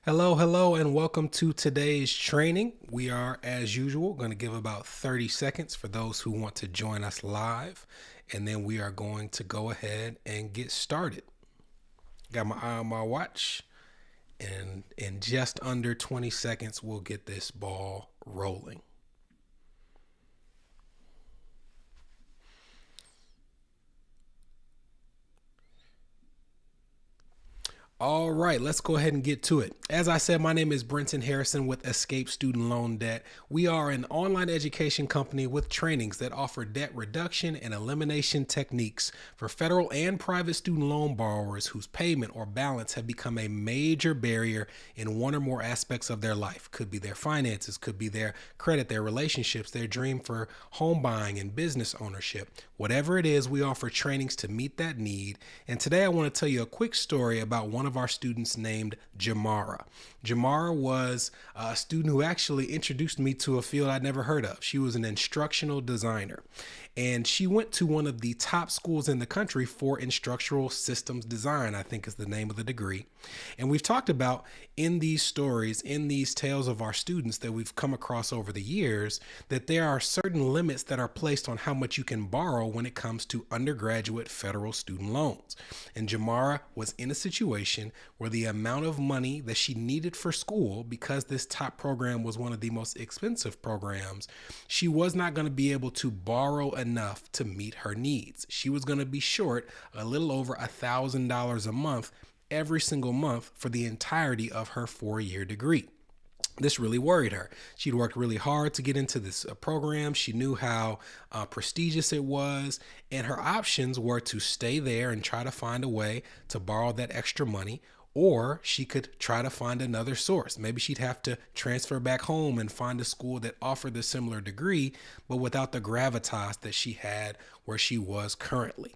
Hello, and welcome to today's training. We are, as usual, going to give about 30 seconds for those who want to join us live, and then we are going to go ahead and get started. Got my eye on my watch, and in just under 20 seconds, we'll get this ball rolling. All right, let's go ahead and get to it. As I said, my name is Brenton Harrison with Escape Student Loan Debt. We are an online education company with trainings that offer debt reduction and elimination techniques for federal and private student loan borrowers whose payment or balance have become a major barrier in one or more aspects of their life. Could be their finances, could be their credit, their relationships, their dream for home buying and business ownership. Whatever it is, we offer trainings to meet that need. And today I want to tell you a quick story about one of our students named Jamara. Jamara was a student who actually introduced me to a field I'd never heard of. She was an instructional designer, and she went to one of the top schools in the country for instructional systems design, I think is the name of the degree. And we've talked about in these stories, in these tales of our students that we've come across over the years, that there are certain limits that are placed on how much you can borrow when it comes to undergraduate federal student loans. And Jamara was in a situation where the amount of money that she needed for school, because this top program was one of the most expensive programs, she was not going to be able to borrow enough to meet her needs. She was going to be short a little over $1,000 a month every single month for the entirety of her 4-year degree. This really worried her. She'd worked really hard to get into this program. She knew how prestigious it was, and her options were to stay there and try to find a way to borrow that extra money, or she could try to find another source. Maybe she'd have to transfer back home and find a school that offered a similar degree, but without the gravitas that she had where she was currently.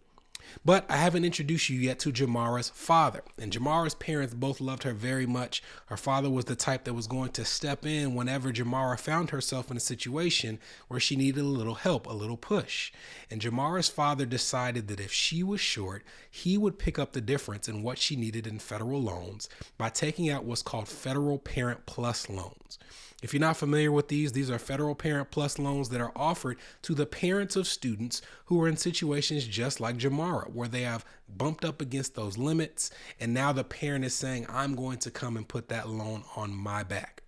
But I haven't introduced you yet to Jamara's father. And Jamara's parents both loved her very much. Her father was the type that was going to step in whenever Jamara found herself in a situation where she needed a little help, a little push. And Jamara's father decided that if she was short, he would pick up the difference in what she needed in federal loans by taking out what's called Federal Parent Plus loans. If you're not familiar with these are Federal Parent Plus loans that are offered to the parents of students who are in situations just like Jamara, where they have bumped up against those limits, and now the parent is saying, I'm going to come and put that loan on my back.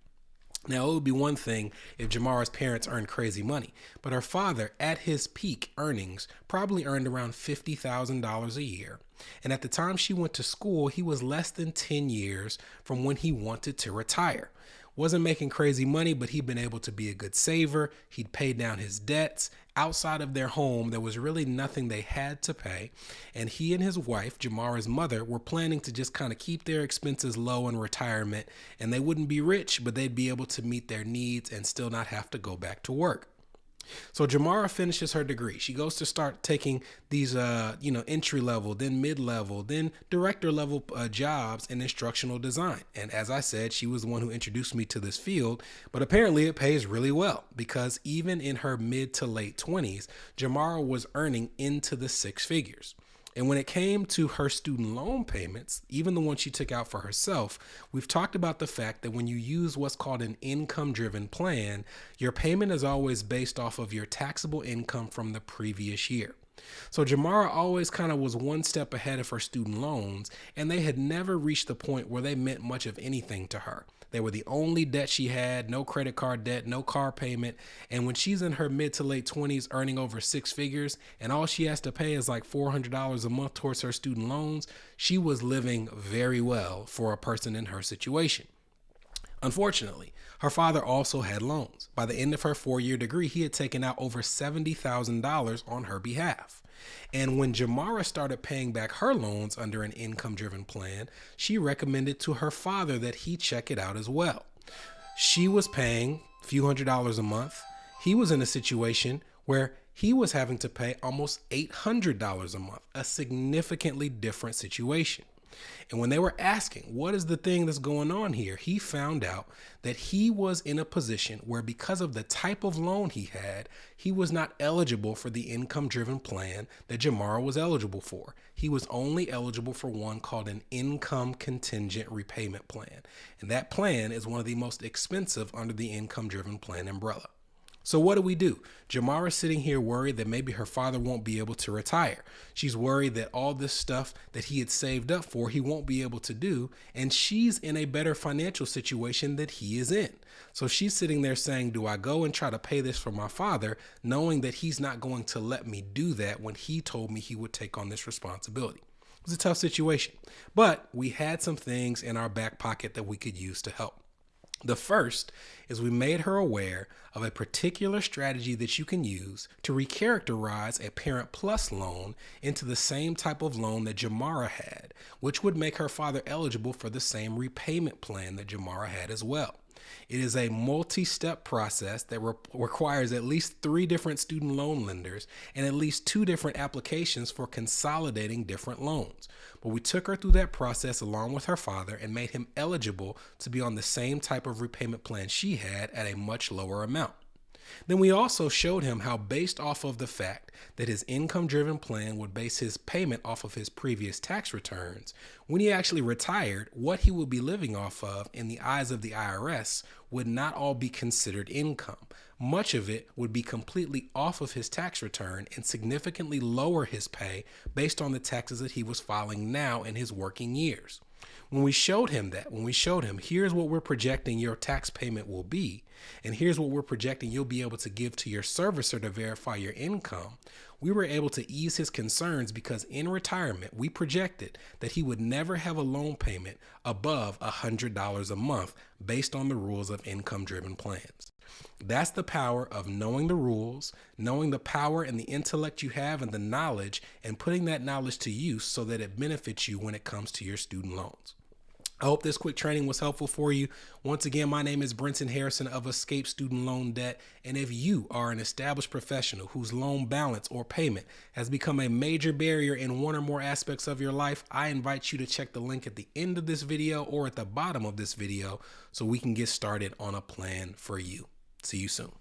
Now, it would be one thing if Jamara's parents earned crazy money, but her father, at his peak earnings, probably earned around $50,000 a year. And at the time she went to school, he was less than 10 years from when he wanted to retire. Wasn't making crazy money, but he'd been able to be a good saver. He'd paid down his debts. Outside of their home, there was really nothing they had to pay. And he and his wife, Jamara's mother, were planning to just kind of keep their expenses low in retirement. And they wouldn't be rich, but they'd be able to meet their needs and still not have to go back to work. So Jamara finishes her degree. She goes to start taking these, entry level, then mid level, then director level jobs in instructional design. And as I said, she was the one who introduced me to this field, but apparently it pays really well because even in her mid to late 20s, Jamara was earning into the 6 figures. And when it came to her student loan payments, even the one she took out for herself, we've talked about the fact that when you use what's called an income-driven plan, your payment is always based off of your taxable income from the previous year. So Jamara always kind of was one step ahead of her student loans, and they had never reached the point where they meant much of anything to her. They were the only debt she had, no credit card debt, no car payment. And when she's in her mid to late 20s earning over 6 figures and all she has to pay is like $400 a month towards her student loans, she was living very well for a person in her situation. Unfortunately, her father also had loans. By the end of her 4-year degree, he had taken out over $70,000 on her behalf. And when Jamara started paying back her loans under an income-driven plan, she recommended to her father that he check it out as well. She was paying a few $100s a month. He was in a situation where he was having to pay almost $800 a month, a significantly different situation. And when they were asking, what is the thing that's going on here? He found out that he was in a position where, because of the type of loan he had, he was not eligible for the income-driven plan that Jamara was eligible for. He was only eligible for one called an income contingent repayment plan. And that plan is one of the most expensive under the income-driven plan umbrella. So what do? Jamara's sitting here worried that maybe her father won't be able to retire. She's worried that all this stuff that he had saved up for, he won't be able to do. And she's in a better financial situation that he is in. So she's sitting there saying, do I go and try to pay this for my father, knowing that he's not going to let me do that when he told me he would take on this responsibility? It was a tough situation, but we had some things in our back pocket that we could use to help. The first is we made her aware of a particular strategy that you can use to recharacterize a Parent Plus loan into the same type of loan that Jamara had, which would make her father eligible for the same repayment plan that Jamara had as well. It is a multi-step process that requires at least 3 different student loan lenders and at least 2 different applications for consolidating different loans. But we took her through that process along with her father and made him eligible to be on the same type of repayment plan she had at a much lower amount. Then we also showed him how, based off of the fact that his income-driven plan would base his payment off of his previous tax returns, when he actually retired, what he would be living off of in the eyes of the IRS would not all be considered income. Much of it would be completely off of his tax return and significantly lower his pay based on the taxes that he was filing now in his working years. When we showed him, here's what we're projecting your tax payment will be, and here's what we're projecting you'll be able to give to your servicer to verify your income, we were able to ease his concerns, because in retirement, we projected that he would never have a loan payment above $100 a month based on the rules of income-driven plans. That's the power of knowing the rules, knowing the power and the intellect you have and the knowledge, and putting that knowledge to use so that it benefits you when it comes to your student loans. I hope this quick training was helpful for you. Once again, my name is Brenton Harrison of Escape Student Loan Debt. And if you are an established professional whose loan balance or payment has become a major barrier in one or more aspects of your life, I invite you to check the link at the end of this video or at the bottom of this video so we can get started on a plan for you. See you soon.